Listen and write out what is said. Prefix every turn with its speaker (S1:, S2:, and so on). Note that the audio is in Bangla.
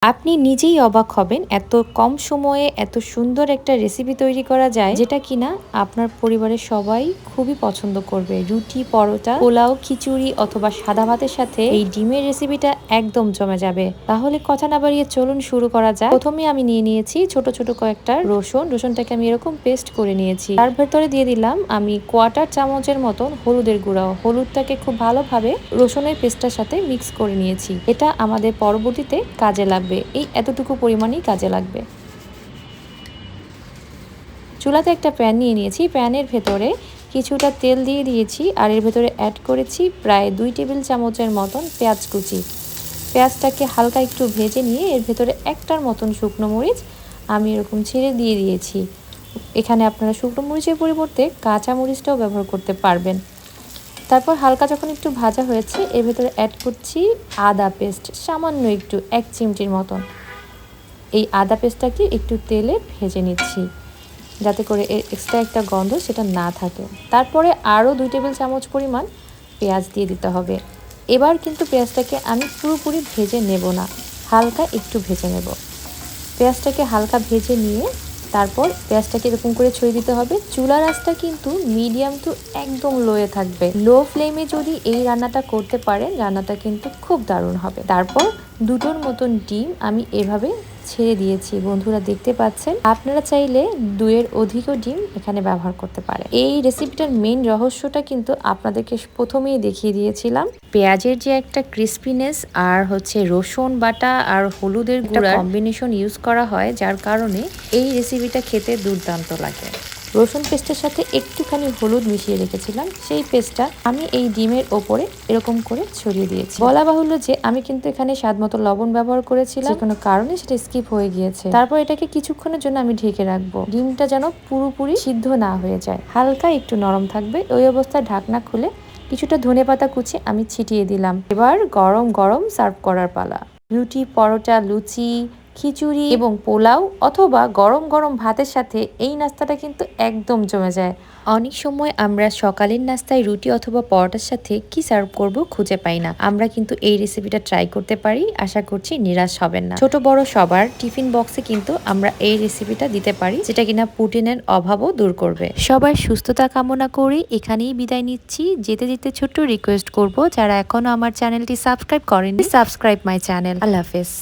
S1: আপনি নিজেই অবাক হবেন এত কম সময়ে এত সুন্দর একটা রেসিপি তৈরি করা যায়, যেটা কিনা আপনার পরিবারের সবাই খুবই পছন্দ করবে। রুটি, পরোটা, পোলাও, খিচুড়ি অথবা সাদা ভাতের সাথে এই ডিমের রেসিপিটা একদম জমে যাবে। তাহলে কথা না বাড়িয়ে চলুন শুরু করা যায়। প্রথমে আমি নিয়ে নিয়েছি ছোট ছোট কয়েকটা রসুনটাকে আমি এরকম পেস্ট করে নিয়েছি। তার ভেতরে দিয়ে দিলাম আমি কোয়ার্টার চামচের মতন হলুদের গুঁড়া। হলুদটাকে খুব ভালোভাবে রসুনের পেস্টটার সাথে মিক্স করে নিয়েছি। এটা আমাদের পরবর্তীতে কাজে লাগবে, এই এতটুকু পরিমাণই কাজে লাগবে। চুলাতে একটা প্যান নিয়ে নিয়েছি, প্যানের ভেতরে কিছুটা তেল দিয়ে দিয়েছি আর এর ভেতরে অ্যাড করেছি প্রায় 2 টেবিল চামচের মতন পেঁয়াজ কুচি। পেঁয়াজটাকে হালকা একটু ভেজে নিয়ে এর ভেতরে একটার মতন শুকনো মরিচ আমি এরকম ছেড়ে দিয়ে দিয়েছি। এখানে আপনারা শুকনো মরিচের পরিবর্তে কাঁচা মরিচটাও ব্যবহার করতে পারবেন। তারপর হালকা যখন একটু ভাজা হয়েছে এর ভেতরে অ্যাড করছি আদা পেস্ট, সামান্য একটু 1 চিমটির মতন। এই আদা পেস্টটাকে একটু তেলে ভেজে নিচ্ছি যাতে করে এর এক্সট্রা একটা গন্ধ সেটা না থাকে। তারপরে আরও 2 টেবিল চামচ পরিমাণ পেঁয়াজ দিয়ে দিতে হবে। এবার কিন্তু পেঁয়াজটাকে আমি পুরোপুরি ভেজে নেব না, হালকা একটু ভেজে নেব। পেঁয়াজটাকে হালকা ভেজে নিয়ে তারপর পেঁয়াজটাকে এরকম করে ছড়িয়ে দিতে হবে। চুলার আঁচটা কিন্তু মিডিয়াম টু একদম লোয়ে থাকবে। লো ফ্লেমে যদি এই রান্নাটা করতে পারেন, রান্নাটা কিন্তু খুব দারুণ হবে। তারপর দুটোর মতন ডিম আমি এভাবে ছেড়ে দিয়েছি। বন্ধুরা দেখতে পাচ্ছেন, আপনারা চাইলে 2-এর অধিকও ডিম এখানে ব্যবহার করতে পারেন। এই রেসিপিটার মেইন রহস্যটা কিন্তু আপনাদেরকে প্রথমেই দেখিয়ে দিয়েছিলাম। পেঁয়াজের যে একটা ক্রিস্পিনেস আর হচ্ছে রসুন বাটা আর হলুদের গুঁড়ার কম্বিনেশন ইউজ করা হয়, যার কারণে এই রেসিপিটা খেতে দুর্দান্ত লাগে। রসুন পেস্টের সাথে একটুখানি হলুদ মিশিয়ে রেখেছিলাম, সেই পেস্টটা আমি এই ডিমের ওপরে এরকম করে ছড়িয়ে দিয়েছি। বলা বাহুল্য যে আমি কিন্তু এখানে স্বাদমতো লবণ ব্যবহার করেছিলাম, যে কোনো কারণে সেটা স্কিপ হয়ে গিয়েছে। তারপর এটাকে কিছুক্ষণের জন্য আমি ঢেকে রাখবো, ডিমটা যেন পুরোপুরি সিদ্ধ না হয়ে যায়, হালকা একটু নরম থাকবে। ওই অবস্থায় ঢাকনা খুলে কিছুটা ধনেপাতা কুচি আমি ছিটিয়ে দিলাম। এবার গরম গরম সার্ভ করার পালা। রুটি, পরোটা, লুচি, খিচুড়ি এবং পোলাও অথবা গরম গরম ভাতের সাথে এই নাস্তাটা কিন্তু একদম জমে যায়। অনেক সময় আমরা সকালের নাস্তায় রুটি অথবা পরোটার সাথে কি সার্ভ করব খুঁজে পাই না। আমরা কিন্তু এই রেসিপিটা ট্রাই করতে পারি, আশা করছি নিরাশ হবেন না। ছোট বড় সবার টিফিন বক্সে কিন্তু আমরা এই রেসিপিটা দিতে পারি, যেটা কিনা প্রোটিনের অভাবও দূর করবে। সবার সুস্থতা কামনা করে এখানেই বিদায় নিচ্ছি। যেতে যেতে ছোট্ট রিকোয়েস্ট করব, যারা এখনো আমার চ্যানেলটি সাবস্ক্রাইব করেননি, সাবস্ক্রাইব মাই চ্যানেল। আল্লাহ হাফেজ।